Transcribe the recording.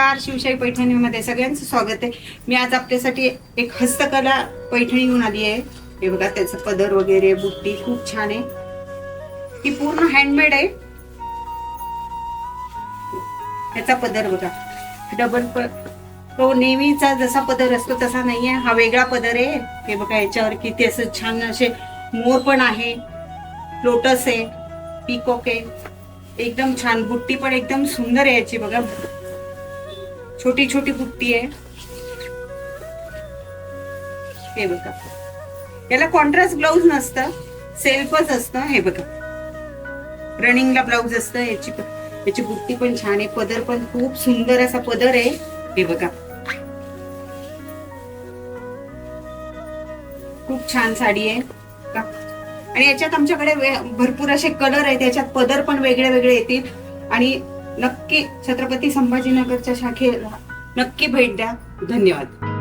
नमस्कार, शिवशाही पैठणीमध्ये सगळ्यांचं स्वागत आहे। मी आज आपल्यासाठी एक हस्तकला पैठणी घेऊन आली आहे। हे बघा, त्याचं पदर वगैरे बुट्टी खूप छान आहे। ती पूर्ण हँडमेड आहे। त्याचा पदर बघा, डबल तो नेहमीचा जसा पदर असतो तसा नाहीये, हा वेगळा पदर आहे। हे बघा, याच्यावर किती असं छान असे मोर पण आहे, लोटस आहे, पीकॉक आहे, एकदम छान। बुट्टी पण एकदम सुंदर आहे याची बघा, छोटी छोटी बुट्टी आहे। हे बघा, याला कॉन्ट्रास्ट ब्लाउज नसतं, सेल्फच असतं। हे बघा, रनिंगला ब्लाउज असतं। याची बुट्टी पण छान आहे, पदर पण खूप सुंदर असा पदर आहे। हे बघा, खूप छान साडी आहे का? आणि याच्यात आमच्याकडे भरपूर असे कलर आहेत, याच्यात पदर पण वेगळे वेगळे येतील। आणि नक्की छत्रपती संभाजीनगरच्या शाखेला नक्की भेट द्या। धन्यवाद।